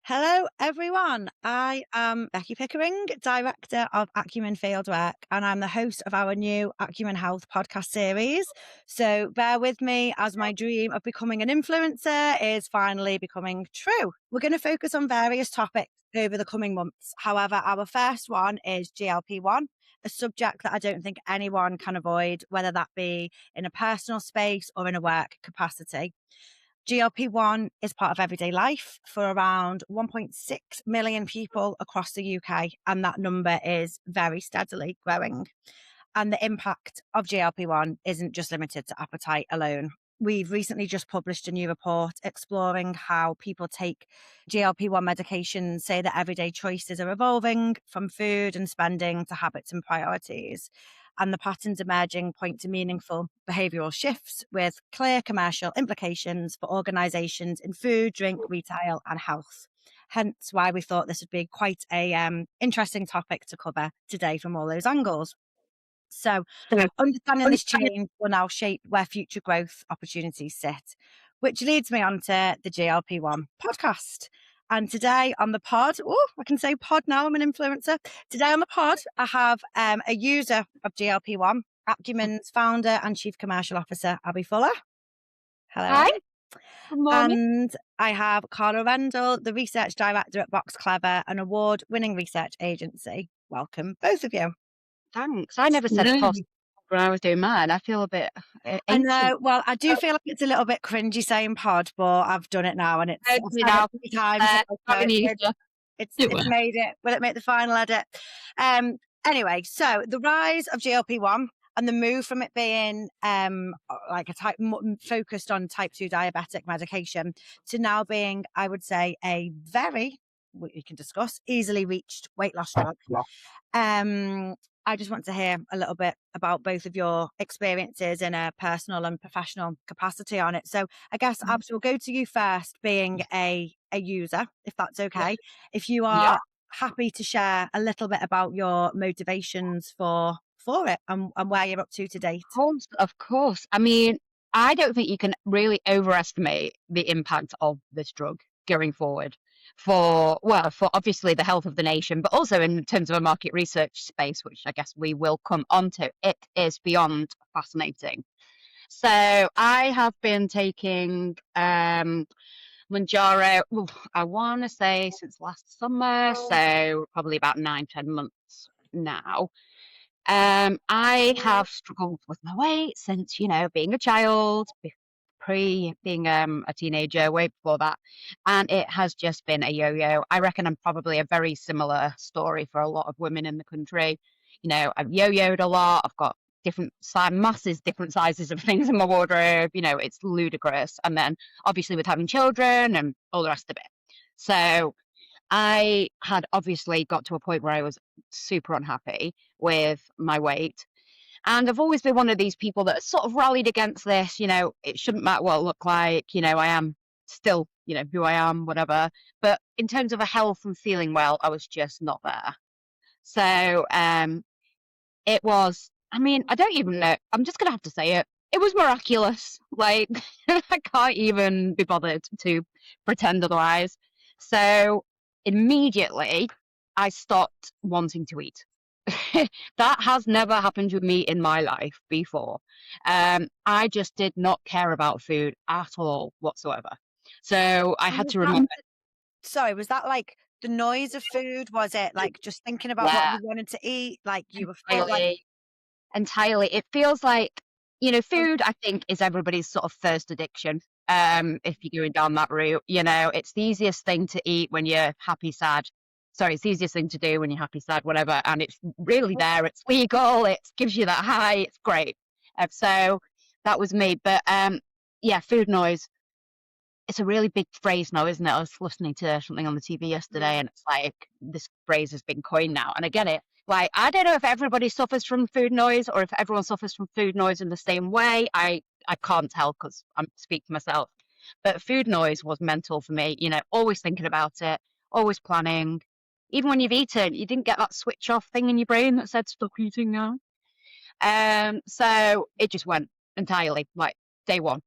Hello, everyone. I am Becky Pickering, Director of Acumen Fieldwork, and I'm the host of our new Acumen Health podcast series. So bear with me as my dream of becoming an influencer is finally becoming true. We're going to focus on various topics over the coming months. However, our first one is GLP-1, a subject that I don't think anyone can avoid, whether that be in a personal space or in a work capacity. GLP-1 is part of everyday life for around 1.6 million people across the UK, and that number is very steadily growing. And the impact of GLP-1 isn't just limited to appetite alone. We've recently just published a new report exploring how people take GLP-1 medications, say that everyday choices are evolving from food and spending to habits and priorities. And the patterns emerging point to meaningful behavioural shifts with clear commercial implications for organisations in food, drink, retail and health. Hence why we thought this would be quite a interesting topic to cover today from all those angles. So So, understanding this understanding change will now shape where future growth opportunities sit, which leads me on to the GLP-1 podcast. And today on the pod, I can say pod now, I'm an influencer. Today on the pod, I have a user of GLP-1, Acumen's founder and chief commercial officer, Abby Fuller. Hello, Hi, Abby. good morning. And I have Carla Rendell, the research director at Box Clever, an award-winning research agency. Welcome, both of you. Thanks. I never said No, post when I was doing mine. I feel a bit I ancient. know. Well, I do feel like it's a little bit cringy saying pod, but I've done it now, and Heard I've me said it now. 3 times. Having you. It's made it. Will it make the final edit? Anyway, so the rise of GLP-1 and the move from it being like a focused on type 2 diabetic medication to now being, I would say, a very, we can discuss, easily reached weight loss drug. I just want to hear a little bit about both of your experiences in a personal and professional capacity on it. So I guess, Abs, we'll go to you first, being a user, if that's Yeah. okay. If you Yeah. are happy to share a little bit about your motivations for it and where you're up to date. Of course. I mean, I don't think you can really overestimate the impact of this drug going forward for obviously the health of the nation, but also in terms of a market research space, which I guess we will come onto. It is beyond fascinating. So I have been taking Manjaro, I want to say since last summer, so probably about 9, 10 months now. I have struggled with my weight since, being a child, pre being a teenager, way before that. And it has just been a yo-yo. I reckon I'm probably a very similar story for a lot of women in the country. I've yo-yoed a lot. I've got different different sizes of things in my wardrobe. It's ludicrous. And then obviously with having children and all the rest of it. So I had obviously got to a point where I was super unhappy with my weight. And I've always been one of these people that sort of rallied against this. It shouldn't matter what I look like. I am still, who I am, whatever. But in terms of a health and feeling well, I was just not there. So it was, I mean, I don't even know. I'm just going to have to say it. It was miraculous. Like, I can't even be bothered to pretend otherwise. So immediately, I stopped wanting to eat. That has never happened with me in my life before. I just did not care about food at all whatsoever. So I And had was to that, remember, sorry, was that like the noise of food? Was it like just thinking about what yeah, you wanted to eat? Like you were full, like, entirely, entirely. It feels like, food, I think, is everybody's sort of first addiction. If you're going down that route, it's the easiest thing to eat when you're happy, sad. Sorry, it's the easiest thing to do when you're happy, sad, whatever. And it's really there. It's legal. It gives you that high. It's great. So that was me. But yeah, food noise. It's a really big phrase now, isn't it? I was listening to something on the TV yesterday, and it's like this phrase has been coined now, and I get it. Like, I don't know if everybody suffers from food noise or if everyone suffers from food noise in the same way. I can't tell because I'm speaking for myself. But food noise was mental for me. Always thinking about it, always planning. Even when you've eaten, you didn't get that switch off thing in your brain that said stop eating now. So it just went entirely like day one.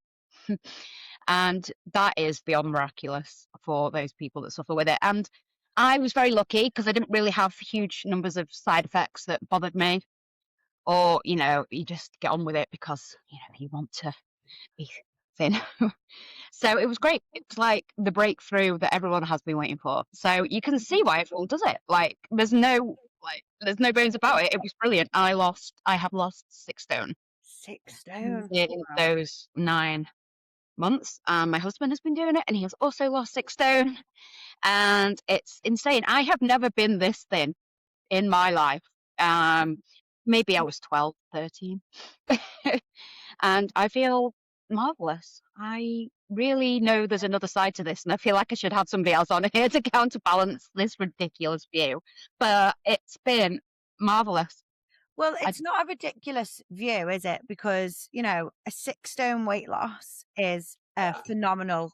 And that is beyond miraculous for those people that suffer with it. And I was very lucky because I didn't really have huge numbers of side effects that bothered me. Or, you just get on with it because, you want to be thin. So it was great. It's like the breakthrough that everyone has been waiting for. So you can see why everyone does it. Like there's no bones about it. It was brilliant. I have lost 6 stone 6 stone. in Wow. those 9 months. My husband has been doing it and he has also lost 6 stone. And it's insane. I have never been this thin in my life. Um, Maybe I was 12, 13. And I feel marvelous. I really know there's another side to this, and I feel like I should have somebody else on here to counterbalance this ridiculous view. But it's been marvelous. Well, I, it's not a ridiculous view, is it? Because, a 6 stone weight loss is a phenomenal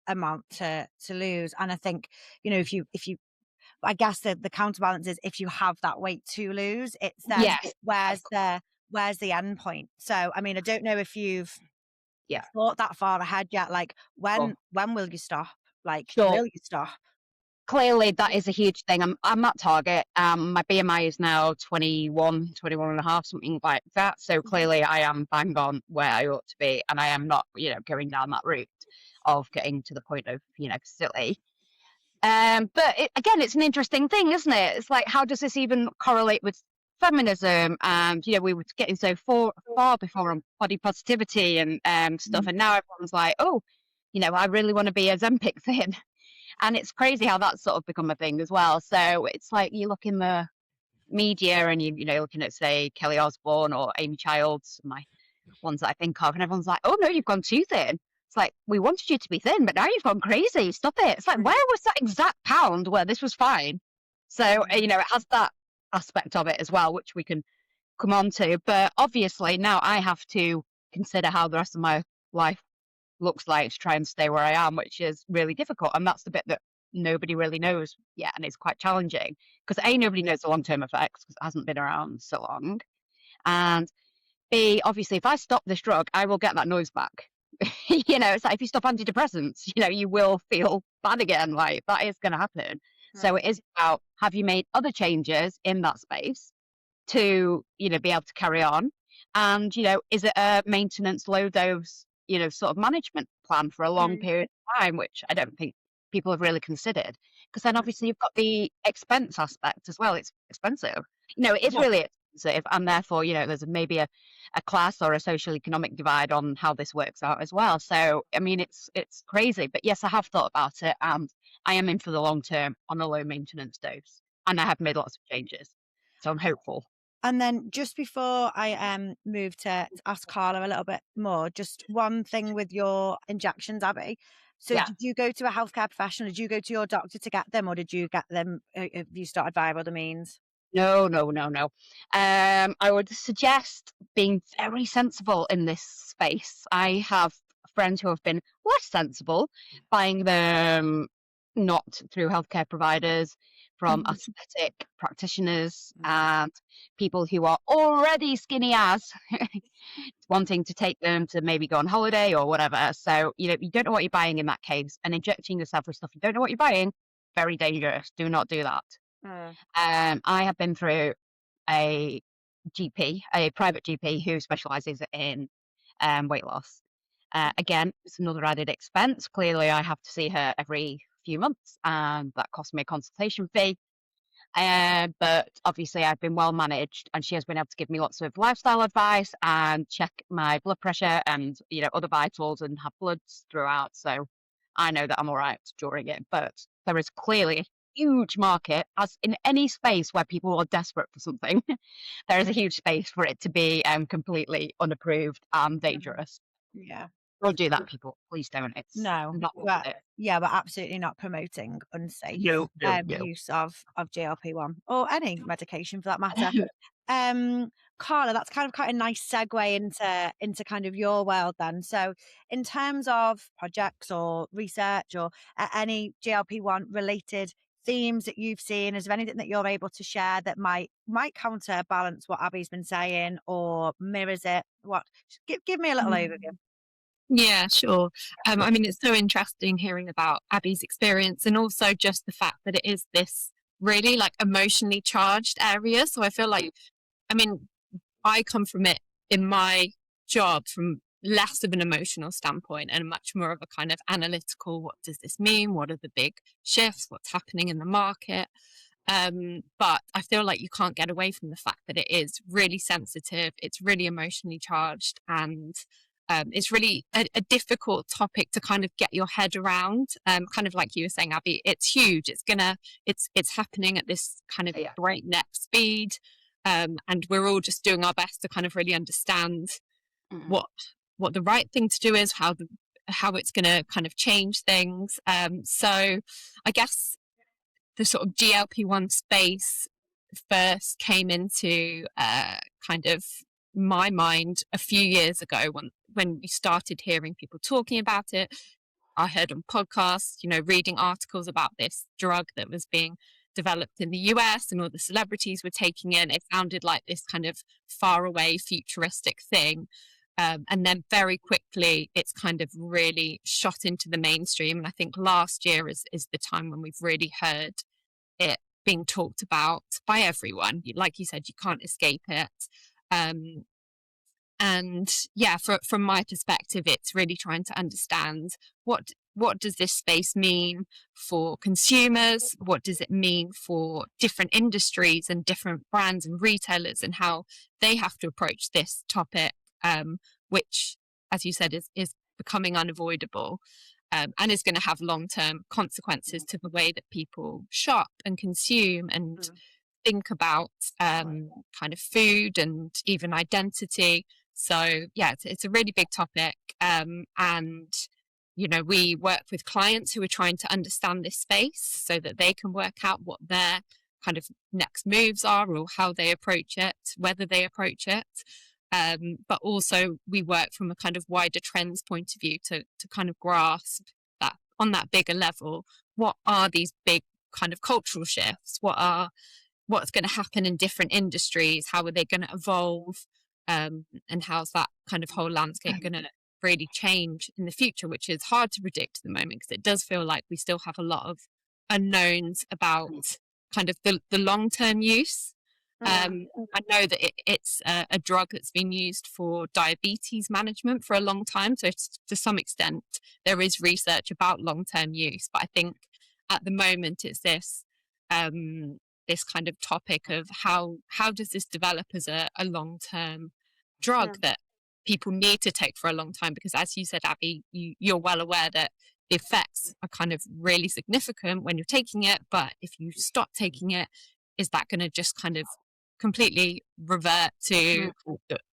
amount to lose. And I think, if you I guess the counterbalance is if you have that weight to lose, it's then yes, where's the end point? So, I mean, I don't know if you've yeah, thought that far ahead yet. Like, sure, when will you stop? Like, sure. will you stop? Clearly, that is a huge thing. I'm at target. My BMI is now 21, 21 and a half, something like that. So Mhm. clearly, I am bang on where I ought to be, and I am not, going down that route of getting to the point of, silly. But again, it's an interesting thing, isn't it? It's like, how does this even correlate with feminism? And we were getting so far before on body positivity and stuff, Mhm. and now everyone's like, oh, I really want to be a Zempic thin, and it's crazy how that's sort of become a thing as well. So it's like you look in the media and looking at say Kelly Osbourne or Amy Childs, my ones that I think of, and everyone's like, "Oh no, you've gone too thin." It's like we wanted you to be thin, but now you've gone crazy. Stop it! It's like Mm, where was that exact pound where this was fine? So mm, it has that aspect of it as well, which we can come on to. But obviously now I have to consider how the rest of my life looks like to try and stay where I am, which is really difficult. And that's the bit that nobody really knows yet, and it's quite challenging because mm, nobody knows the long term effects because it hasn't been around so long, and B, obviously, if I stop this drug, I will get that noise back. It's like if you stop antidepressants, you will feel bad again. Like that is going to happen. So mm, it is about, have you made other changes in that space to, be able to carry on? And, is it a maintenance low dose, sort of management plan for a long mm, period of time, which I don't think people have really considered. Because then obviously you've got the expense aspect as well. It's expensive. It is yeah. really expensive. And therefore, there's maybe a class or a social economic divide on how this works out as well. So, I mean, it's crazy. But yes, I have thought about it and I am in for the long term on a low maintenance dose. And I have made lots of changes. So I'm hopeful. And then just before I move to ask Carla a little bit more, just one thing with your injections, Abby. So Yeah. did you go to a healthcare professional? Did you go to your doctor to get them, or did you get them? Have you started via other means? No, no, no, no. I would suggest being very sensible in this space. I have friends who have been less sensible, buying them not through healthcare providers, from aesthetic practitioners and people who are already skinny as wanting to take them to maybe go on holiday or whatever. So, you don't know what you're buying in that case, and injecting yourself with stuff you don't know what you're buying, very dangerous. Do not do that. Mm, I have been through a GP, a private GP who specialises in weight loss. Again, it's another added expense. Clearly, I have to see her every few months, and that costs me a consultation fee. But obviously, I've been well managed, and she has been able to give me lots of lifestyle advice and check my blood pressure and other vitals and have bloods throughout. So I know that I'm all right during it. But there is clearly a huge market, as in any space where people are desperate for something. There is a huge space for it to be completely unapproved and mm, dangerous. yeah. Don't do that, people. Please don't. It's No, not worth but it. yeah, we're absolutely not promoting unsafe No, no, no. use of GLP-1 or any medication for that matter. Um, Carla, that's kind of quite a nice segue into kind of your world then. So, in terms of projects or research or any GLP-1 related themes that you've seen, is there anything that you're able to share that might counterbalance what Abby's been saying or mirrors it? What? Give me a little overview. Yeah, sure. I mean, it's so interesting hearing about Abby's experience and also just the fact that it is this really like emotionally charged area. So I feel like, I mean, I come from it in my job from less of an emotional standpoint and much more of a kind of analytical, what does this mean? What are the big shifts? What's happening in the market? But I feel like you can't get away from the fact that it is really sensitive, it's really emotionally charged, and it's really a difficult topic to kind of get your head around. Kind of like you were saying, Abby, it's huge. It's happening at this kind of Yeah. breakneck speed, and we're all just doing our best to kind of really understand Mm. what what the right thing to do is, how it's going to kind of change things. So I guess the sort of GLP-1 space first came into kind of my mind a few years ago when we started hearing people talking about it. I heard on podcasts, reading articles about this drug that was being developed in the US and all the celebrities were taking it. It sounded like this kind of far away futuristic thing. And then very quickly, it's kind of really shot into the mainstream. And I think last year is the time when we've really heard it being talked about by everyone. Like you said, you can't escape it. Um, and yeah, from my perspective, it's really trying to understand what does this space mean for consumers? What does it mean for different industries and different brands and retailers, and how they have to approach this topic, which, as you said, is becoming unavoidable. And is going to have long-term consequences to the way that people shop and consume and think about kind of food and even identity. So yeah, it's a really big topic, and we work with clients who are trying to understand this space so that they can work out what their kind of next moves are or how they approach it, whether they approach it. But also we work from a kind of wider trends point of view to kind of grasp that on that bigger level. What are these big kind of cultural shifts? What's going to happen in different industries? How are they going to evolve? And how's that kind of whole landscape going to really change in the future, which is hard to predict at the moment because it does feel like we still have a lot of unknowns about kind of the long-term use. I know that it's a drug that's been used for diabetes management for a long time. So to some extent, there is research about long-term use. But I think at the moment, it's this kind of topic of how does this develop as a long-term drug that people need to take for a long time? Because as you said, Abby, you're well aware that the effects are kind of really significant when you're taking it. But if you stop taking it, is that going to just kind of completely revert to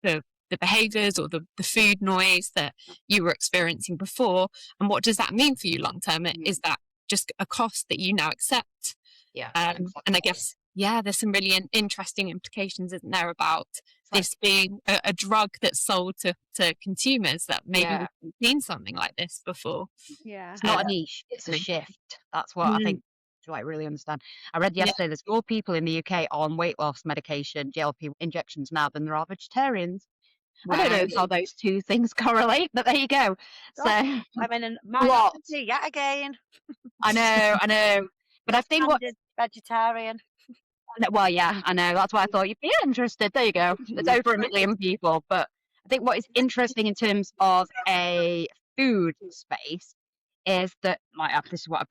the behaviors or the food noise that you were experiencing before? And what does that mean for you long term? Is that just a cost that you now accept? Yeah. And I guess, yeah, there's some really interesting implications, isn't there, about this being a drug that's sold to consumers that maybe we've seen something like this before. Yeah. It's not a niche, it's a shift. That's what I think to like really understand. I read yesterday there's more people in the UK on weight loss medication, GLP injections now than there are vegetarians. I don't know how those two things correlate, but there you go. So I'm in a a lot. minority yet again. I know. But I think what Vegetarian. well, yeah, I know. That's why I thought you'd be interested. There you go. There's over 1 million people. But I think what is interesting in terms of a food space is that, like, this is what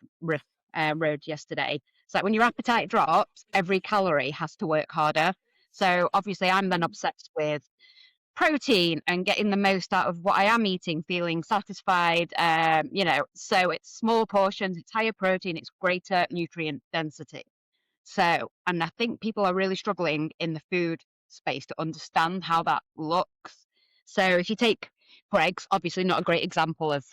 I read yesterday. It's like when your appetite drops, every calorie has to work harder. So obviously, I'm then obsessed with protein and getting the most out of what I am eating, feeling satisfied. So it's small portions, it's higher protein, it's greater nutrient density. So, and I think people are really struggling in the food space to understand how that looks. So if you take Greg's, obviously not a great example of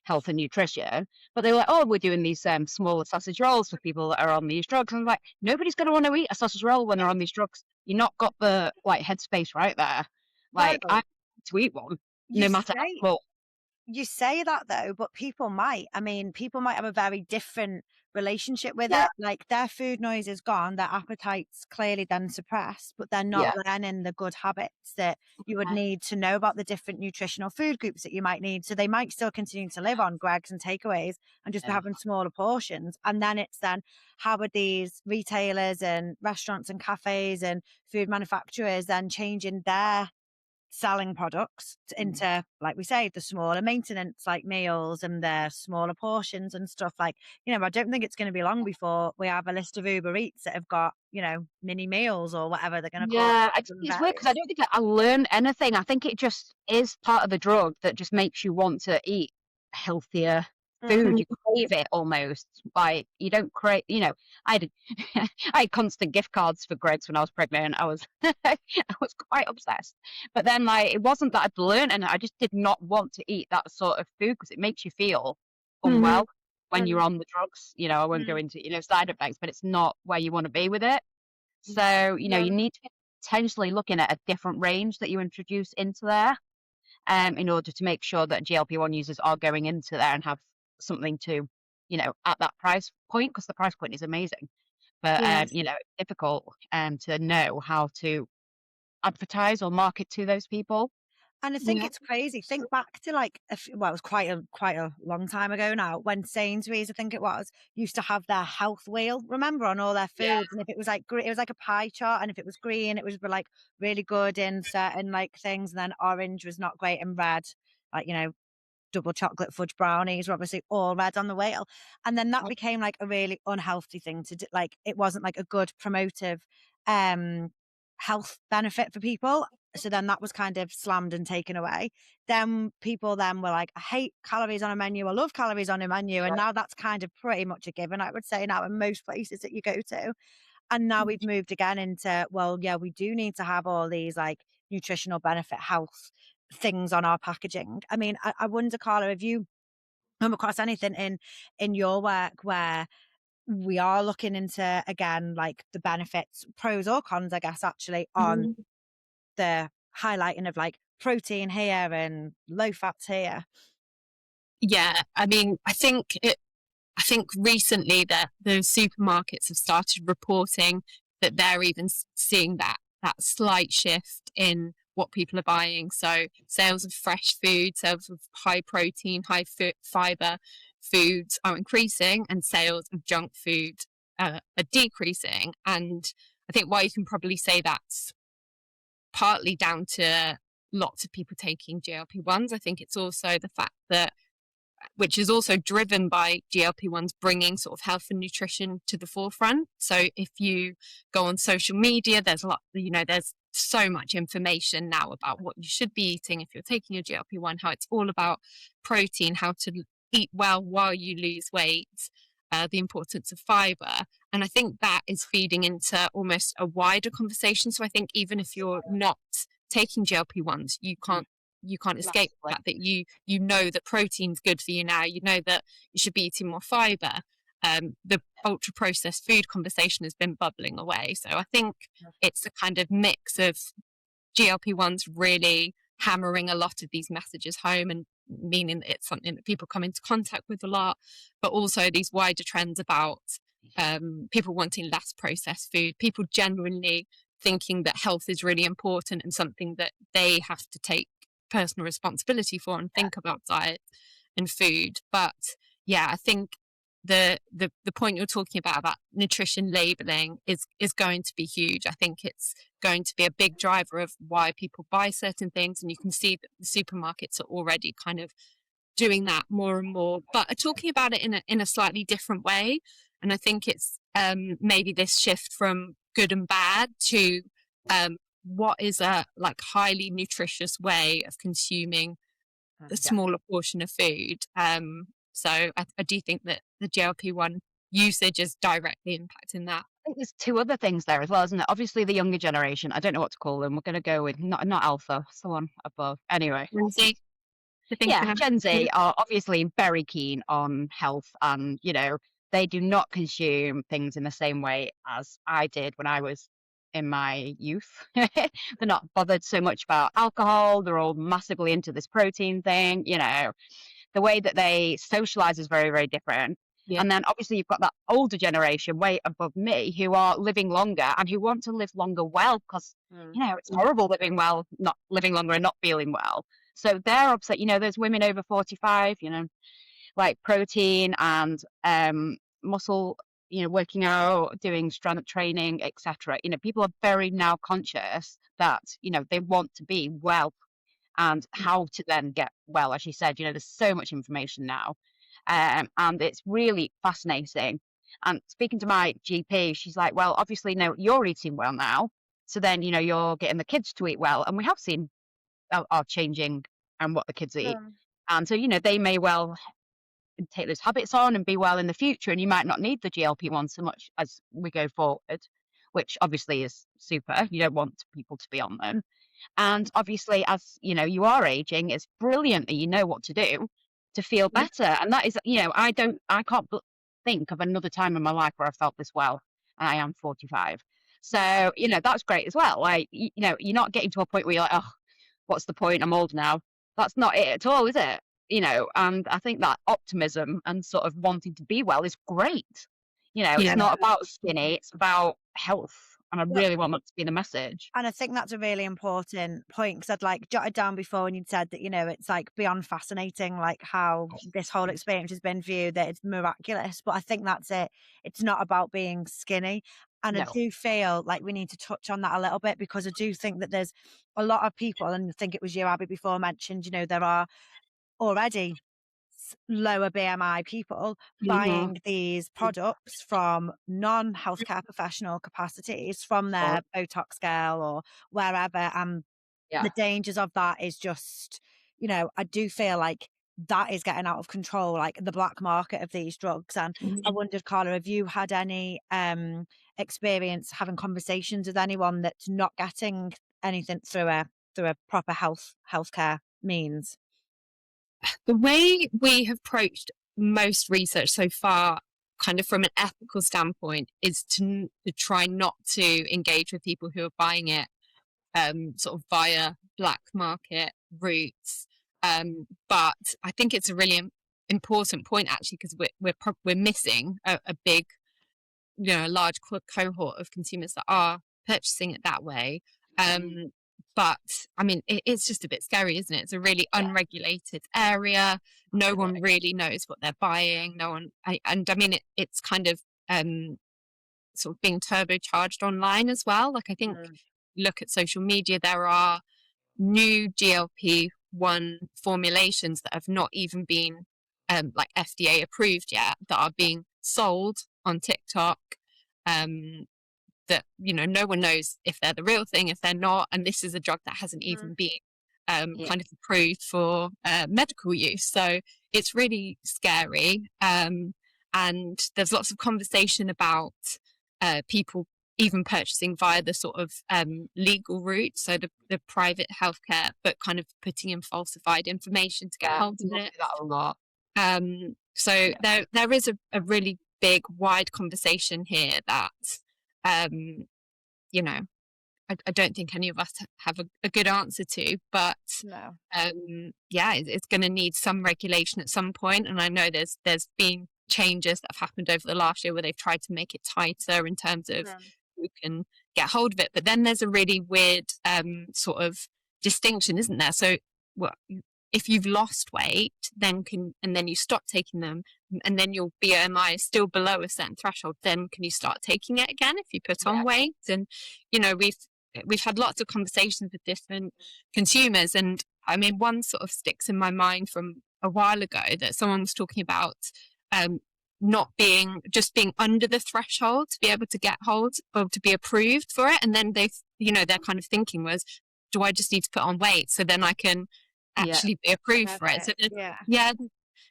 health and nutrition, but they were like, oh, we're doing these smaller sausage rolls for people that are on these drugs. And I'm like, nobody's going to want to eat a sausage roll when they're on these drugs. You're not got the like headspace right there. Like, I want to eat one, no matter how small. You say that though, but people might. I mean, people might have a very different relationship with Yeah. it. Like their food noise is gone, their appetite's clearly then suppressed, but they're not Yeah. learning the good habits that you would Okay. need to know about the different nutritional food groups that you might need. So they might still continue to live on Greggs and takeaways and just be Yeah. having smaller portions. And then it's then how are these retailers and restaurants and cafes and food manufacturers then changing their selling products into, like we say, the smaller maintenance like meals and the smaller portions and stuff. Like, I don't think it's going to be long before we have a list of Uber Eats that have got, mini meals or whatever they're going to call Yeah, I it just from think it's weird because I various. don't think I learned anything. I think it just is part of the drug that just makes you want to eat healthier food. Mm. You crave it almost. Like you don't crave, I had I had constant gift cards for Greggs when I was pregnant. I was I was quite obsessed. But then like it wasn't that I'd learned and I just did not want to eat that sort of food because it makes you feel unwell when you're Mm. on the drugs. I won't go Mm. into, side effects, but it's not where you want to be with it. So, you Yeah. need to be potentially looking at a different range that you introduce into there, in order to make sure that GLP-1 users are going into there and have something to, at that price point, because the price point is amazing. But, Yeah. it's difficult to know how to advertise or market to those people. And I think it's crazy. Think back to like, well, it was quite a long time ago now when Sainsbury's, I think it was, used to have their health wheel. Remember on all their Yeah. foods, and if it was like it was like a pie chart, and if it was green, it was like really good in certain like things, and then orange was not great, and red, like double chocolate fudge brownies were obviously all red on the wheel. And then that became like a really unhealthy thing to do. Like it wasn't like a good promotive um health benefit for people. So then that was kind of slammed and taken away. Then people then were like, I hate calories on a menu, I love calories on a menu. And now that's kind of pretty much a given, I would say, now in most places that you go to. And now we've moved again into, well, yeah, we do need to have all these like nutritional benefit health things on our packaging. I mean, I wonder, Carla, if you come across anything in your work where we are looking into again like the benefits, pros or cons, I guess, actually on the highlighting of like protein here and low fats here. Yeah, I mean, I think recently that the supermarkets have started reporting that they're even seeing that slight shift in what people are buying. So sales of fresh food, sales of high protein, high fiber foods are increasing, and sales of junk food are decreasing. And I think why you can probably say that's partly down to lots of people taking GLP-1s. I think it's also the fact that, which is also driven by GLP-1s bringing sort of health and nutrition to the forefront. So if you go on social media, there's a lot, there's so much information now about what you should be eating if you're taking a GLP-1, how it's all about protein, how to eat well while you lose weight, the importance of fiber. And I think that is feeding into almost a wider conversation. So I think even if you're not taking GLP-1s, you can't escape the fact that you know that protein's good for you now. You know that you should be eating more fiber. The ultra processed food conversation has been bubbling away. So I think it's a kind of mix of GLP-1s really hammering a lot of these messages home and meaning that it's something that people come into contact with a lot, but also these wider trends about people wanting less processed food, people genuinely thinking that health is really important and something that they have to take personal responsibility for and think about diet and food. But yeah, I think the point you're talking about nutrition labeling is going to be huge. I think it's going to be a big driver of why people buy certain things, and you can see that the supermarkets are already kind of doing that more and more, but are talking about it in a slightly different way. And I think it's maybe this shift from good and bad to what is a like highly nutritious way of consuming a smaller portion of food. So I do think that the GLP-1 usage is directly impacting that. I think there's two other things there as well, isn't it? Obviously, the younger generation, I don't know what to call them. We're going to go with not alpha, someone above. Anyway. Lindsay, to think Yeah, of. Gen Z are obviously very keen on health and, they do not consume things in the same way as I did when I was in my youth. They're not bothered so much about alcohol. They're all massively into this protein thing. The way that they socialize is very, very different. Yeah. And then obviously you've got that older generation way above me who are living longer and who want to live longer well, because it's horrible not living longer and not feeling well. So they're upset. There's women over 45, like protein and muscle, working out, doing strength training, etc. People are very now conscious that they want to be well, and how to then get well. As you said, there's so much information now, and it's really fascinating. And speaking to my GP, she's like, well, obviously, no, you're eating well now, so then you're getting the kids to eat well, and we have seen our changing and what the kids eat, and so they may well take those habits on and be well in the future, and you might not need the GLP-1 so much as we go forward, which obviously is super. You don't want people to be on them. And obviously, as you are aging, it's brilliant that you know what to do to feel better. And that is, I can't think of another time in my life where I felt this well. And I am 45. So, that's great as well. Like, you're not getting to a point where you're like, oh, what's the point? I'm old now. That's not it at all, is it? And I think that optimism and sort of wanting to be well is great. It's not about skinny, it's about health. And I really want that to be the message. And I think that's a really important point, because I'd like jotted down before when you'd said that, it's like beyond fascinating, like how this whole experience has been viewed, that it's miraculous. But I think that's it. It's not about being skinny. And I do feel like we need to touch on that a little bit, because I do think that there's a lot of people, and I think it was you, Abby, before mentioned, there are already lower BMI people buying these products from non-healthcare professional capacities, from their Botox girl or wherever. And the dangers of that is just, I do feel like that is getting out of control, like the black market of these drugs. And I wondered, Carla, have you had any experience having conversations with anyone that's not getting anything through a proper healthcare means? The way we have approached most research so far, kind of from an ethical standpoint, is to try not to engage with people who are buying it sort of via black market routes. But I think it's a really important point, actually, because we're missing a big, a large cohort of consumers that are purchasing it that way. But I mean, it's just a bit scary, isn't it? It's a really unregulated area. No one really knows what they're buying. I mean, it's kind of sort of being turbocharged online as well. Like, I think, look at social media, there are new GLP-1 formulations that have not even been like FDA approved yet, that are being sold on TikTok. That no one knows if they're the real thing, if they're not, and this is a drug that hasn't even been kind of approved for medical use. So it's really scary, and there's lots of conversation about people even purchasing via the sort of legal route, so the private healthcare, but kind of putting in falsified information to get hold of it. That a lot. So there is a really big, wide conversation here that I don't think any of us have a good answer to, but it's going to need some regulation at some point. And I know there's been changes that have happened over the last year where they've tried to make it tighter in terms of who can get hold of it. But then there's a really weird sort of distinction, isn't there? So if you've lost weight, and then you stop taking them, and then your BMI is still below a certain threshold, then can you start taking it again if you put on weight? And we've had lots of conversations with different consumers, and I mean, one sort of sticks in my mind from a while ago, that someone was talking about not being under the threshold to be able to get hold or to be approved for it, and then their kind of thinking was, do I just need to put on weight so then I can actually be approved for it? So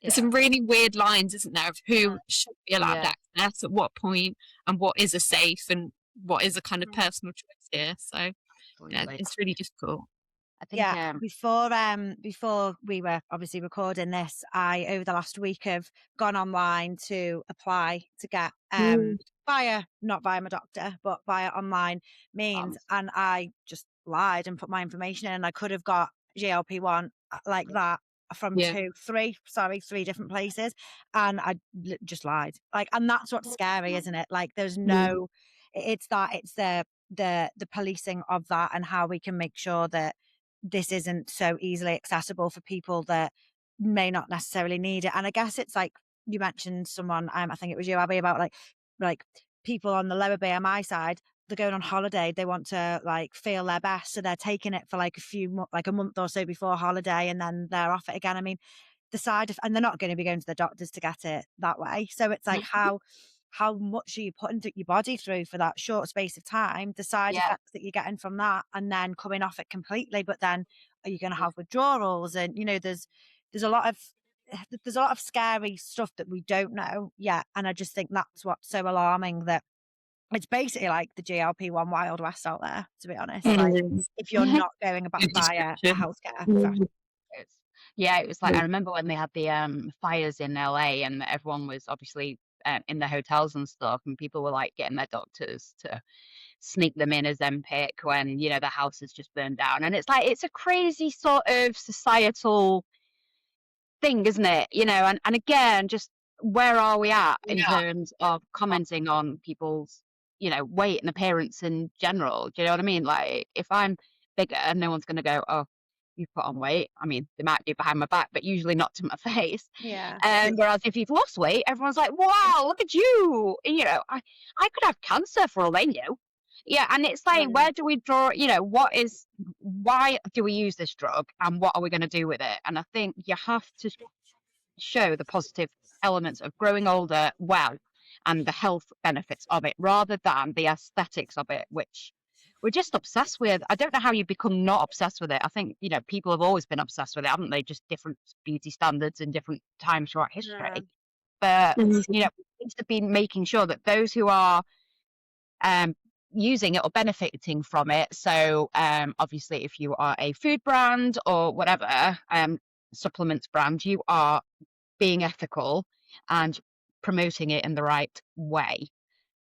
there's some really weird lines, isn't there, of who should be allowed access at what point, and what is a safe and what is a kind of personal choice here. So it's really difficult. I think before we were obviously recording this, I over the last week have gone online to apply to get not via my doctor, but via online means. And I just lied and put my information in, and I could have got GLP-1 like that from Yeah. three different places, and I just lied. Like, and that's what's scary, isn't it? Like, there's Mm. no, it's the policing of that, and how we can make sure that this isn't so easily accessible for people that may not necessarily need it. And I guess it's like you mentioned someone, I think it was you, Abby, about like people on the lower BMI side, they're going on holiday, they want to like feel their best, so they're taking it for like like a month or so before holiday, and then they're off it again. I mean, and they're not going to be going to the doctors to get it that way. So it's like, how much are you putting your body through for that short space of time, the side Yeah. effects that you're getting from that, and then coming off it completely. But then are you going to have withdrawals? And there's a lot of there's a lot of scary stuff that we don't know yet. And I just think that's what's so alarming, that it's basically like the GLP-1 Wild West out there, to be honest. Like, Mm. if you're not going about Good via a description. healthcare professional. Mm. It was like, I remember when they had the fires in LA, and everyone was obviously in their hotels and stuff, and people were like getting their doctors to sneak them in as Zempic when, the house has just burned down. And it's like, it's a crazy sort of societal thing, isn't it? And again, just where are we at in Yeah. terms of commenting on people's, weight and appearance in general? Do you know what I mean? Like, if I'm bigger, no one's going to go, oh, you've put on weight. I mean, they might do behind my back, but usually not to my face. Yeah. Whereas if you've lost weight, everyone's like, wow, look at you. I could have cancer for all they knew. Yeah, and it's like, where do we draw, why do we use this drug, and what are we going to do with it? And I think you have to show the positive elements of growing older well, and the health benefits of it, rather than the aesthetics of it, which we're just obsessed with. I don't know how you become not obsessed with it. I think, people have always been obsessed with it, haven't they? Just different beauty standards in different times throughout history. Yeah. But, Mm. we need to be making sure that those who are using it or benefiting from it. So obviously, if you are a food brand or whatever supplements brand, you are being ethical and promoting it in the right way.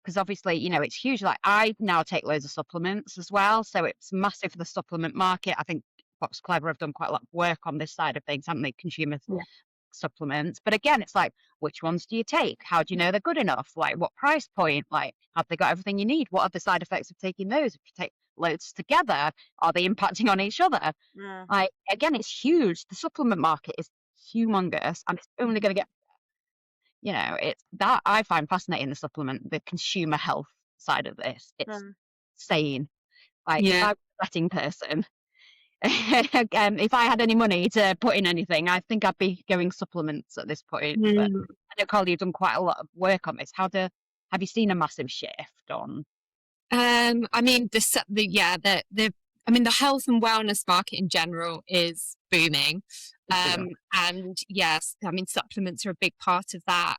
Because obviously, it's huge. Like, I now take loads of supplements as well, so it's massive for the supplement market. I think Fox Clever have done quite a lot of work on this side of things, haven't they? Consumer supplements. But again, it's like, which ones do you take? How do you know they're good enough? Like, what price point? Like, have they got everything you need? What are the side effects of taking those? If you take loads together, are they impacting on each other? Yeah. Like, again, it's huge. The supplement market is humongous, and it's only going to get, it's that I find fascinating, the consumer health side of this. It's insane. Like, if Yeah. I was a betting person, if I had any money to put in anything, I think I'd be going supplements at this point. But Mm. I know, Carl, you've done quite a lot of work on this. Have you seen a massive shift on? I mean, the health and wellness market in general is booming. And yes, I mean, supplements are a big part of that.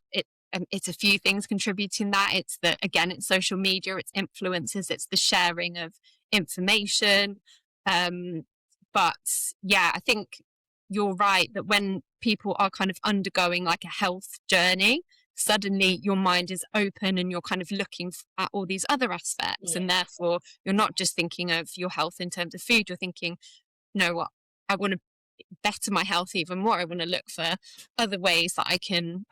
It's a few things contributing that. It's it's social media, it's influencers, it's the sharing of information. But yeah, I think you're right that when people are kind of undergoing like a health journey, suddenly your mind is open and you're kind of looking at all these other aspects. And therefore, you're not just thinking of your health in terms of food, you're thinking, you know what, I want to better my health even more. I want to look for other ways that I can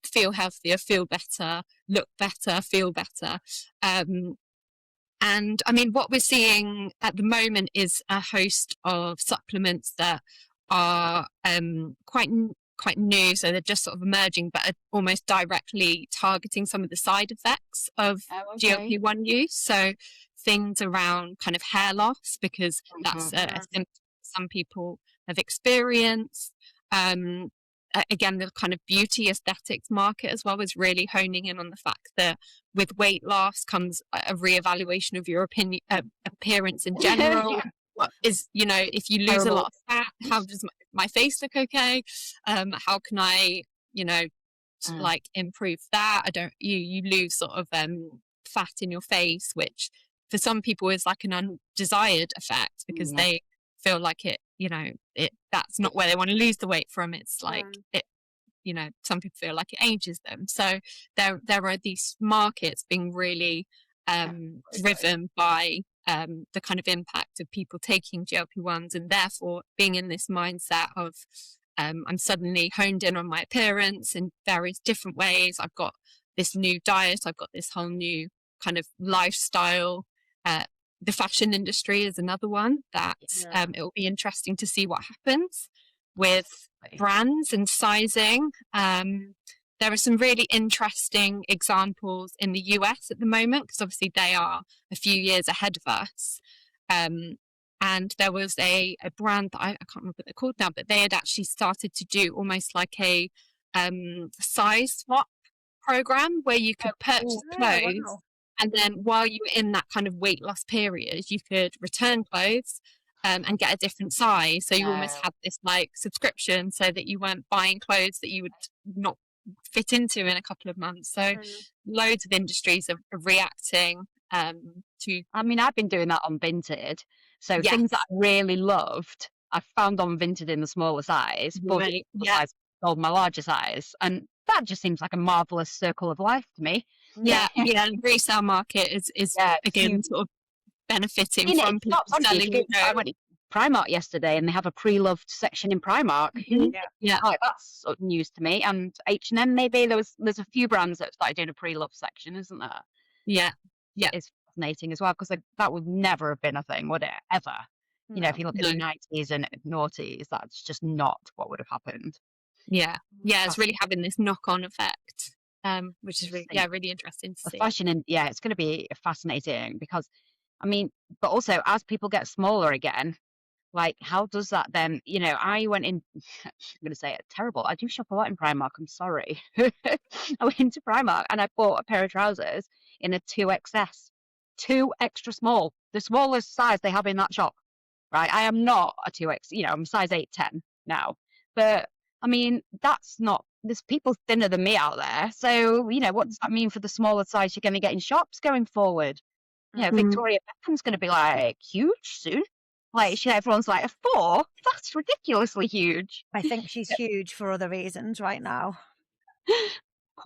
feel healthier, feel better, look better, feel better. And I mean, what we're seeing at the moment is a host of supplements that are quite new, so they're just sort of emerging, but are almost directly targeting some of the side effects of GLP-1 use. So things around kind of hair loss, because that's a symptom some people have experienced. Again, the kind of beauty aesthetics market as well is really honing in on the fact that with weight loss comes a reevaluation of your appearance in general. What is, if you lose a lot of fat, how does my face look okay? How can I, like improve that? You lose sort of fat in your face, which for some people is like an undesired effect, because they feel like that's not where they want to lose the weight from. It's like you know, some people feel like it ages them. So there are these markets being really driven by the kind of impact of people taking GLP-1s, and therefore being in this mindset of I'm suddenly honed in on my appearance in various different ways. I've got this new diet, I've got this whole new kind of lifestyle. The fashion industry is another one that it will be interesting to see what happens with brands and sizing. There are some really interesting examples in the US at the moment, because obviously they are a few years ahead of us. And there was a brand that I can't remember what they're called now, but they had actually started to do almost like a size swap program where you could purchase clothes, and then while you were in that kind of weight loss period, you could return clothes and get a different size. So you almost had this like subscription, so that you weren't buying clothes that you would not fit into in a couple of months. So loads of industries are reacting to. I mean, I've been doing that on Vinted. So things that I really loved, I found on Vinted in the smaller size, but I sold my larger size, and that just seems like a marvelous circle of life to me. The resale market is again sort of benefiting from people selling. I went to Primark yesterday, and they have a pre-loved section in Primark. Like, that's news to me. And H&M, maybe there's a few brands that started doing a pre-loved section, isn't there? It's fascinating as well, because that would never have been a thing, would it? Ever. You know, if you look at the 90s and noughties, that's just not what would have happened. It's really having this knock-on effect, which is really interesting to see. Fashion, and it's going to be fascinating, because I mean, but also as people get smaller again, like, how does that then, you know, I went in, I'm going to say it terrible, I do shop a lot in Primark, I'm sorry. I went into Primark and I bought a pair of trousers in a 2XS, 2 extra small, the smallest size they have in that shop, right? I am not a 2X, you know, I'm size 8, 10 now, but I mean, there's people thinner than me out there. So, you know, what does that mean for the smaller size you're going to get in shops going forward? You know, Victoria Beckham's going to be like huge soon. Like, everyone's like, a 4? That's ridiculously huge. I think she's huge for other reasons right now.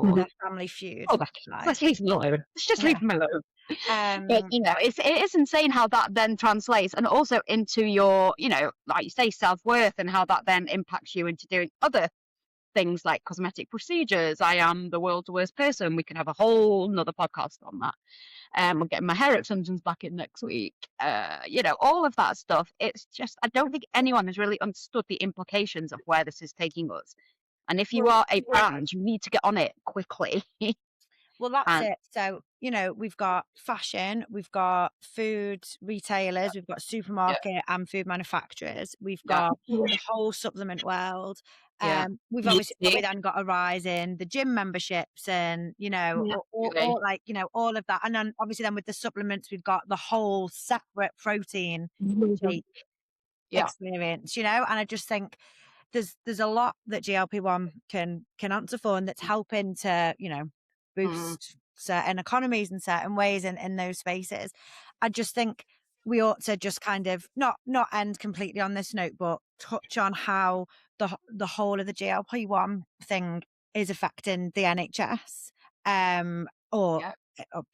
The family feud. Let's leave them alone. Let's just leave them alone. But, you know, it is insane how that then translates, and also into your, you know, like you say, self-worth, and how that then impacts you into doing other things like cosmetic procedures. I am the world's worst person. We can have a whole nother podcast on that. I'm getting my hair extensions back in next week. You know, all of that stuff. It's just, I don't think anyone has really understood the implications of where this is taking us. And if you are a brand, you need to get on it quickly. Well, that's it. So, you know, we've got fashion, we've got food retailers, we've got supermarket and food manufacturers, we've got the whole supplement world. We've obviously then got a rise in the gym memberships, and, you know, all like, you know, all of that. And then obviously then with the supplements, we've got the whole separate protein shake experience, you know, and I just think there's a lot that GLP-1 can answer for, and that's helping to, you know, boost certain economies in certain ways in those spaces. I just think we ought to just kind of not end completely on this note, but touch on how the whole of the GLP-1 thing is affecting the NHS, or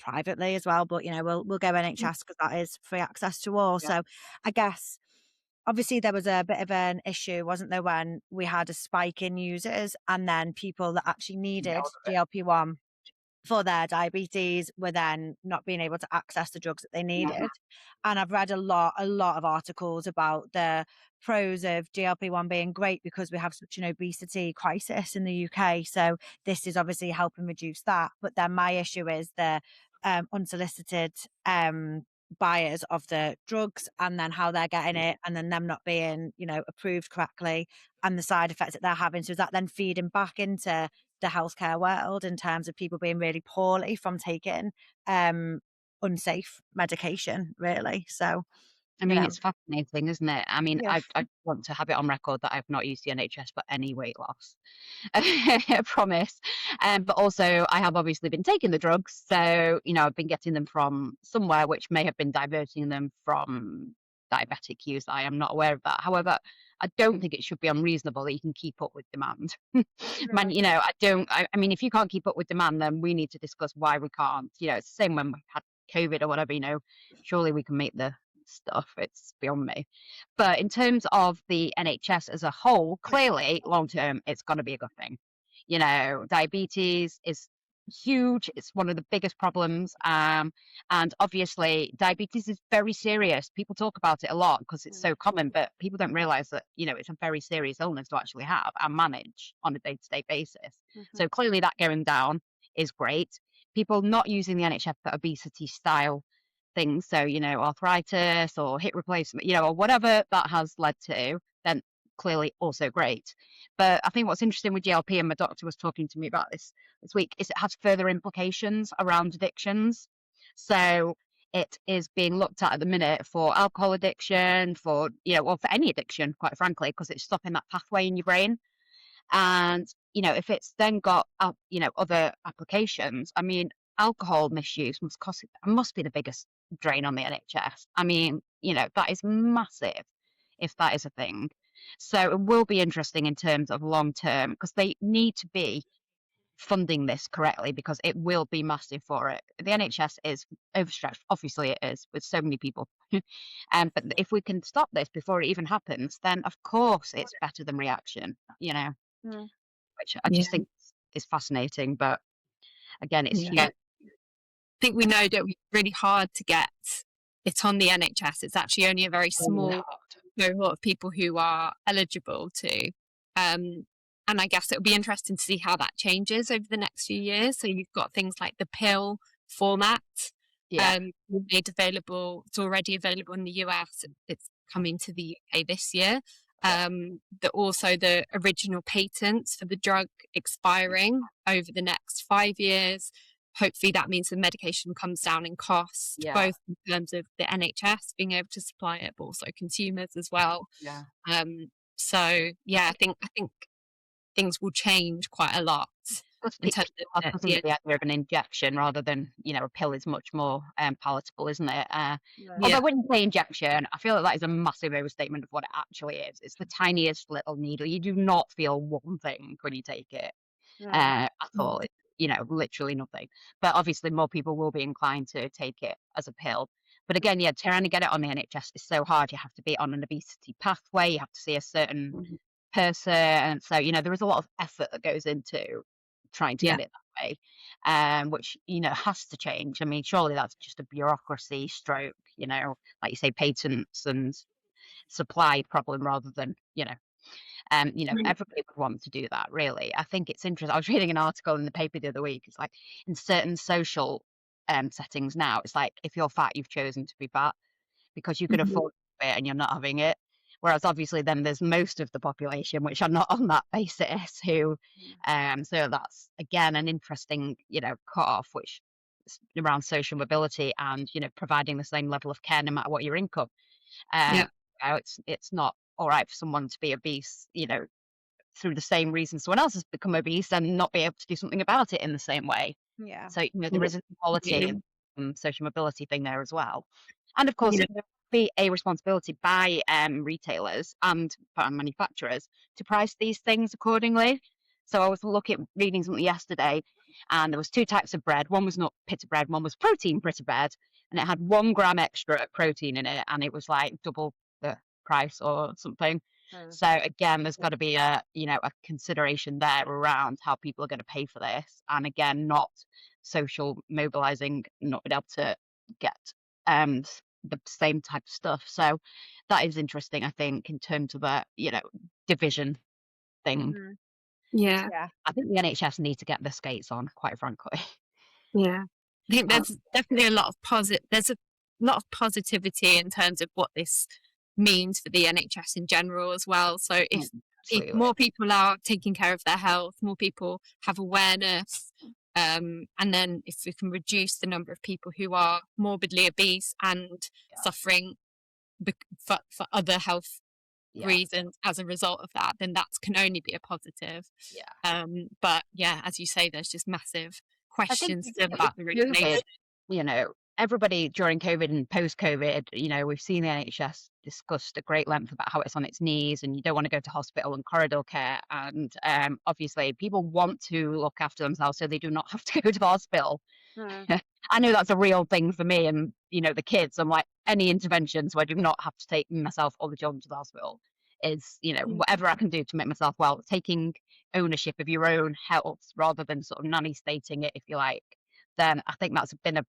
privately as well. But, you know, we'll go NHS because that is free access to all. So I guess obviously there was a bit of an issue, wasn't there, when we had a spike in users, and then people that actually needed GLP-1 for their diabetes were then not being able to access the drugs that they needed. And I've read a lot of articles about the pros of GLP-1 being great because we have such an obesity crisis in the UK. So this is obviously helping reduce that. But then my issue is the unsolicited buyers of the drugs, and then how they're getting it, and then them not being, you know, approved correctly, and the side effects that they're having. So is that then feeding back into the healthcare world in terms of people being really poorly from taking unsafe medication, really? So I mean, it's fascinating, isn't it? I mean, I want to have it on record that I've not used the NHS for any weight loss. I promise. But also, I have obviously been taking the drugs. So, you know, I've been getting them from somewhere which may have been diverting them from diabetic use. I am not aware of that. However, I don't think it should be unreasonable that you can keep up with demand. Man, I mean, if you can't keep up with demand, then we need to discuss why we can't. It's the same when we had COVID or whatever, surely we can make the stuff. It's beyond me. But in terms of the NHS as a whole, clearly, long term, it's going to be a good thing. Diabetes is huge. It's one of the biggest problems. And obviously, diabetes is very serious. People talk about it a lot because it's so common, but people don't realize that, it's a very serious illness to actually have and manage on a day-to-day basis. So clearly that going down is great. People not using the NHS for obesity style things, so arthritis or hip replacement, or whatever that has led to, then clearly also great. But I think what's interesting with GLP, and my doctor was talking to me about this week, is it has further implications around addictions. So it is being looked at the minute for alcohol addiction, for for any addiction, quite frankly, because it's stopping that pathway in your brain. And if it's then got other applications, I mean, alcohol misuse must be the biggest drain on the NHS. I mean, that is massive if that is a thing. So it will be interesting in terms of long term, because they need to be funding this correctly, because it will be massive for it. The NHS is overstretched, obviously it is, with so many people. But if we can stop this before it even happens, then of course it's better than reaction, which I just think is fascinating. But again, it's huge. I think we know that it's really hard to get it on the NHS. It's actually only a very small cohort of people who are eligible to. And I guess it'll be interesting to see how that changes over the next few years. So you've got things like the pill format made available. It's already available in the US. It's coming to the UK this year. Also the original patents for the drug expiring over the next 5 years. Hopefully that means the medication comes down in cost, both in terms of the NHS being able to supply it, but also consumers as well. So I think things will change quite a lot. In terms of the idea of an injection rather than a pill is much more palatable, isn't it? Although when you say injection, I feel like that is a massive overstatement of what it actually is. It's the tiniest little needle. You do not feel one thing when you take it at all. It's, literally nothing. But obviously more people will be inclined to take it as a pill. But again, trying to get it on the NHS is so hard. You have to be on an obesity pathway. You have to see a certain person. And so, there is a lot of effort that goes into trying to get it that way, which, has to change. I mean, surely that's just a bureaucracy stroke, like you say, patents and supply problem rather than, everybody would want to do that, really. I think it's interesting. I was reading an article in the paper the other week. It's like in certain social settings now, it's like if you're fat, you've chosen to be fat because you can afford it and you're not having it. Whereas obviously then there's most of the population which are not on that basis who, so that's again an interesting, cut-off, which is around social mobility and, providing the same level of care no matter what your income. It's not all right for someone to be obese, through the same reason someone else has become obese and not be able to do something about it in the same way. So, there is an equality and social mobility thing there as well. And of course, there will be a responsibility by retailers and manufacturers to price these things accordingly. So I was reading something yesterday, and there was 2 types of bread. One was not pita bread, one was protein pita bread, and it had 1 gram extra protein in it, and it was like double the price or something. So again, there's got to be a consideration there around how people are going to pay for this, and again, not social mobilizing, not being able to get the same type of stuff. So that is interesting, I think, in terms of a division thing. I think the NHS need to get the skates on, quite frankly. I think there's definitely a lot of there's a lot of positivity in terms of what this means for the NHS in general as well. So if more people are taking care of their health, more people have awareness, and then if we can reduce the number of people who are morbidly obese and suffering for other health reasons as a result of that, then that can only be a positive. But as you say, there's just massive questions still about the regulation. everybody during COVID and post-COVID, we've seen the NHS discussed at great length about how it's on its knees and you don't want to go to hospital and corridor care. And obviously, people want to look after themselves so they do not have to go to the hospital. Mm. I know that's a real thing for me and, the kids. I'm like, any intervention so I do not have to take myself or the children to the hospital is, whatever I can do to make myself well. Taking ownership of your own health rather than sort of nanny stating it, if you like, then I think that's been a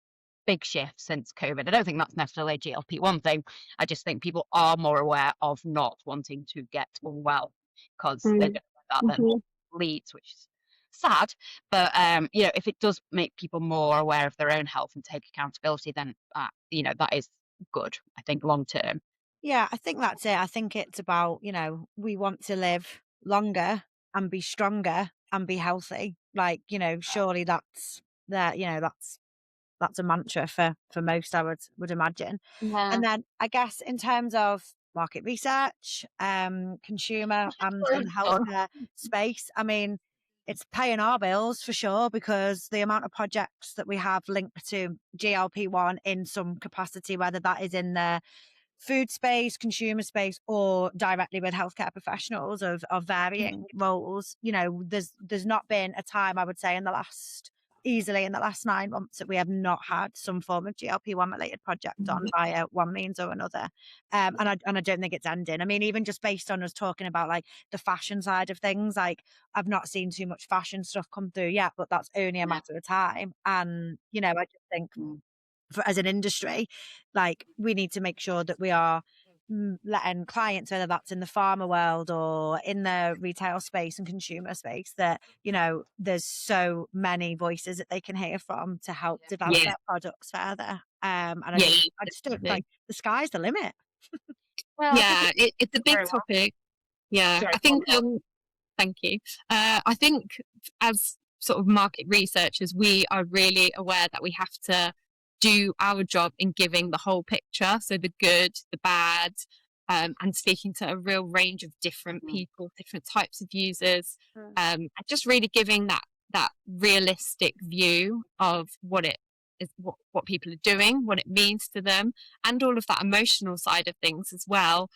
big shift since COVID. I don't think that's necessarily a GLP-1 thing. I just think people are more aware of not wanting to get unwell because they don't know that then Mhm. leads, which is sad. But if it does make people more aware of their own health and take accountability, then that is good. I think long term. Yeah, I think that's it. I think it's about, we want to live longer and be stronger and be healthy. Like, surely that's a mantra for most, I would imagine. Yeah. And then I guess in terms of market research, consumer and in the healthcare space, I mean, it's paying our bills for sure because the amount of projects that we have linked to GLP-1 in some capacity, whether that is in the food space, consumer space, or directly with healthcare professionals of varying roles, there's not been a time, I would say, easily in the last 9 months that we have not had some form of GLP-1 related project on via one means or another. And I don't think it's ending. I mean, even just based on us talking about like the fashion side of things, like I've not seen too much fashion stuff come through yet, but that's only a Yeah. matter of time. And, I just think Mm. as an industry, like we need to make sure that we are letting clients, whether that's in the pharma world or in the retail space and consumer space, that there's so many voices that they can hear from to help develop Yeah, their products further. And I yeah, don't, I just don't definitely. like the sky's the limit. Well, I think Yeah, it's a big very well. topic. Yeah, Sorry, I go on, think thank you. I think as sort of market researchers, we are really aware that we have to do our job in giving the whole picture. So the good, the bad, and speaking to a real range of different Mhm. people, different types of users, Mm. and just really giving that realistic view of what it is, what people are doing, what it means to them, and all of that emotional side of things as well,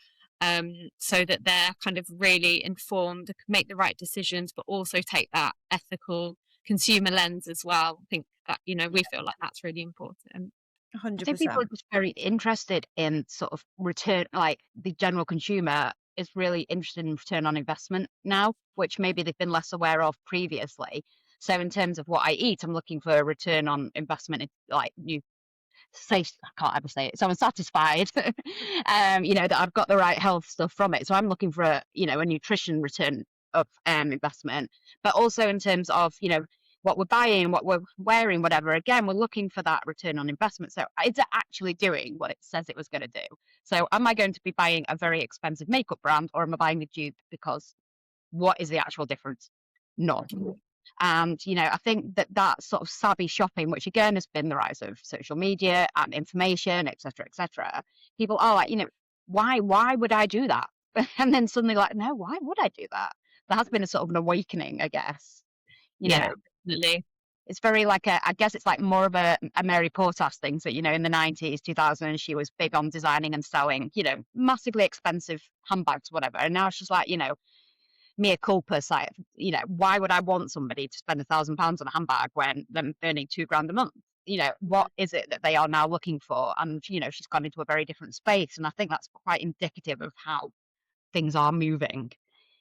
so that they're kind of really informed, can make the right decisions, but also take that ethical consumer lens as well. I think that, we feel like that's really important. I think people 100%. are just very interested in sort of return, like the general consumer is really interested in return on investment now, which maybe they've been less aware of previously. So in terms of what I eat, I'm looking for a return on investment in like new say I can't ever say it. So I'm satisfied, that I've got the right health stuff from it. So I'm looking for a nutrition return of investment, but also in terms of what we're buying, what we're wearing, whatever. Again, we're looking for that return on investment. So is it actually doing what it says it was going to do? So am I going to be buying a very expensive makeup brand, or am I buying a dupe? Because what is the actual difference? None. And, I think that sort of savvy shopping, which again has been the rise of social media and information, et cetera, people are like, why would I do that? And then suddenly like, no, why would I do that? There has been a sort of an awakening, I guess. You know, Yeah, definitely. it's very like I guess it's like more of a Mary Portas thing. So, in the 90s, 2000s, she was big on designing and selling, massively expensive handbags, whatever. And now she's like, mea culpa side, why would I want somebody to spend £1,000 on a handbag when they're earning £2,000 a month? What is it that they are now looking for? And, she's gone into a very different space. And I think that's quite indicative of how things are moving.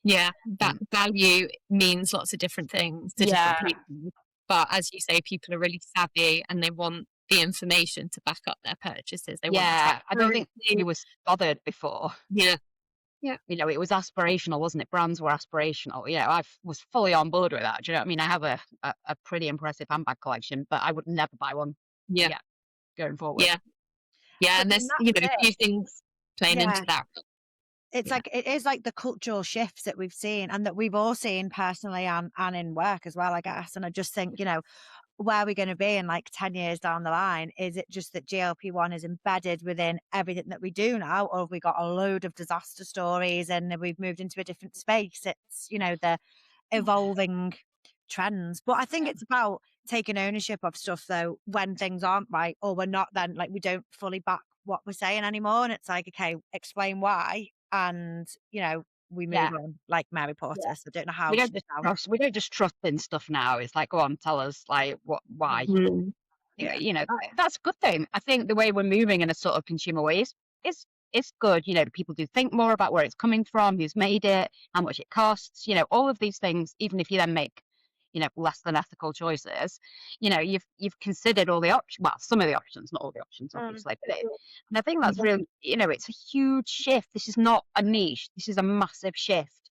Yeah, that Um, value means lots of different things to different yeah. people. But as you say, people are really savvy and they want the information to back up their purchases. They want the Yeah. I don't think transparency. he was bothered before. Yeah, yeah, It was aspirational, wasn't it? Brands were aspirational. I was fully on board with that. Do you know what I mean? I have a pretty impressive handbag collection, but I would never buy one. yeah, Yeah, going forward. yeah, yeah. But And then there's, that's a it. few things playing into Yeah. that. It's Yeah, like it is like the cultural shifts that we've seen and that we've all seen personally and in work as well, I guess. And I just think, where are we going to be in like 10 years down the line? Is it just that GLP-1 is embedded within everything that we do now? Or have we got a load of disaster stories and we've moved into a different space? It's, the evolving trends. But I think it's about taking ownership of stuff though, when things aren't right or we're not, then like we don't fully back what we're saying anymore. And it's like, okay, explain why. And, you know, we move Yeah. on like Mary Poppins. I don't know how We don't just now. trust. We don't just trust in stuff now. It's like, go on, tell us, like, why? Mm. Yeah. You know, that's a good thing. I think the way we're moving in a sort of consumer way is good. You know, people do think more about where it's coming from, who's made it, how much it costs. You know, all of these things. Even if you then make, you know, less than ethical choices, you know, you've considered all the options. Well, some of the options, not all the options, obviously. And I think that's really, you know, it's a huge shift. This is not a niche. This is a massive shift.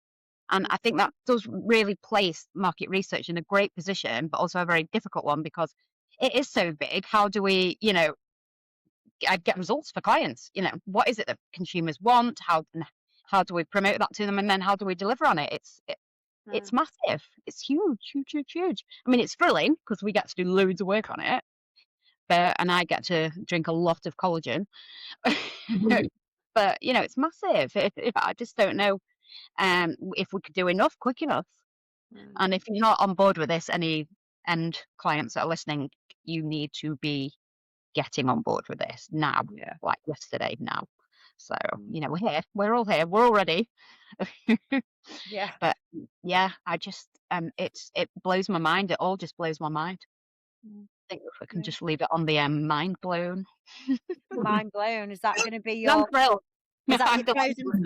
And I think that does really place market research in a great position, but also a very difficult one because it is so big. How do we, you know, get results for clients? You know, what is it that consumers want? How do we promote that to them? And then how do we deliver on it? It's massive. It's huge, huge, huge, huge. I mean, it's thrilling because we get to do loads of work on it, and I get to drink a lot of collagen. But, you know, it's massive. If I just don't know if we could do enough quick enough. And if you're not on board with this, any end clients that are listening, you need to be getting on board with this now, like yesterday now. So, you know, we're here. We're all here. We're all ready. Yeah. But yeah, I just, it blows my mind. It all just blows my mind. I think if we can just leave it on the mind blown. Mind blown. Is that going to be I'm your thrilled. is that I'm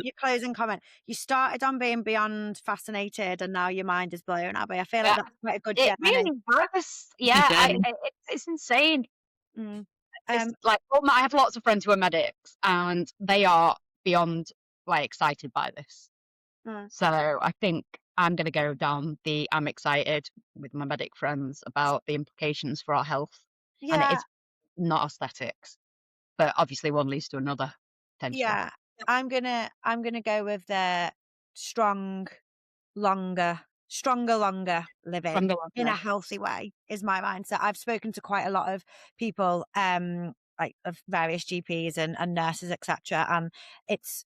your closing comment? You started on being beyond fascinated and now your mind is blown, Abby. I feel like Yeah, that's quite a good it journey. really was. Yeah, Again. it's insane. Mm. It's like, I have lots of friends who are medics, and they are beyond like excited by this. So I think I'm going to go down I'm excited with my medic friends about the implications for our health, and it Yeah, is not aesthetics, but obviously one leads to another potentially. yeah. I'm gonna go with the stronger, longer living From the in a healthy way is my mindset. I've spoken to quite a lot of people, like of various GPs and nurses, etc. And it's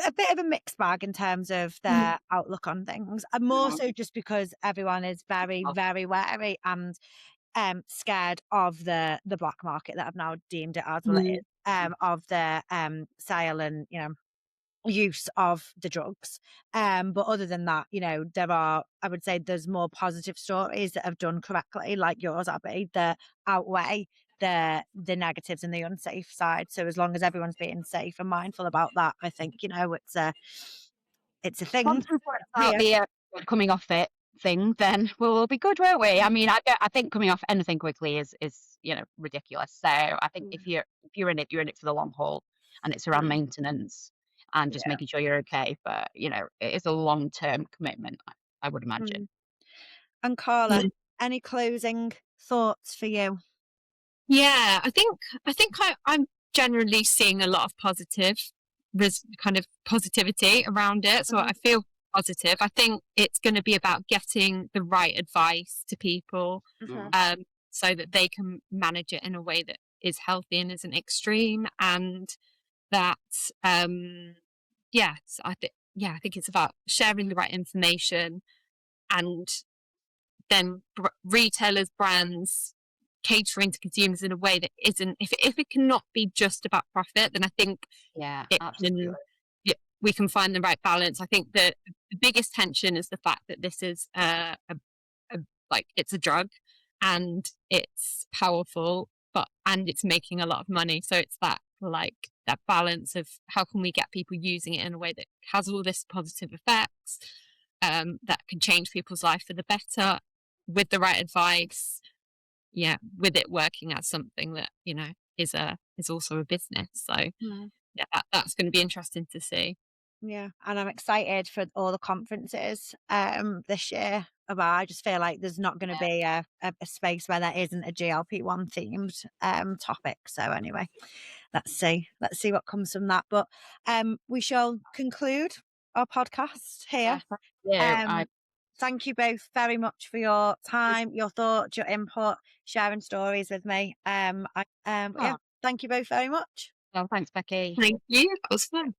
a bit of a mixed bag in terms of their outlook on things. And more so just because everyone is very, very wary and scared of the black market that I've now deemed it as well it is, of the sale and, you know, use of the drugs. But other than that, you know, I would say there's more positive stories that have done correctly, like yours, Abby, that outweigh the negatives and the unsafe side. So as long as everyone's being safe and mindful about that, I think, you know, it's a thing. Once we've worked out the coming off it thing, then we'll be good, won't we? I mean, I think coming off anything quickly is you know, ridiculous. So I think if you're in it, you're in it for the long haul, and it's around maintenance and just making sure you're okay. But you know, it is a long-term commitment, I would imagine. And Carla, any closing thoughts for you? Yeah, I think I'm generally seeing a lot of kind of positivity around it. So I feel positive. I think it's going to be about getting the right advice to people, so that they can manage it in a way that is healthy and isn't extreme, and that yes, I think it's about sharing the right information, and then retailers, brands catering to consumers in a way that isn't, if it cannot be just about profit, then I think Absolutely. we can find the right balance. I think that the biggest tension is the fact that this is like, it's a drug and it's powerful, and it's making a lot of money. So it's that balance of how can we get people using it in a way that has all this positive effects, that can change people's life for the better, with the right advice, with it working as something that, you know, is also a business. So that's going to be interesting to see. Yeah, and I'm excited for all the conferences this year. I just feel like there's not going to be a space where there isn't a GLP-1 themed topic. So anyway, let's see what comes from that. But we shall conclude our podcast here. Thank you both very much for your time, your thoughts, your input, sharing stories with me. Yeah, thank you both very much. Well, thanks, Becky. Thank you. That was fun.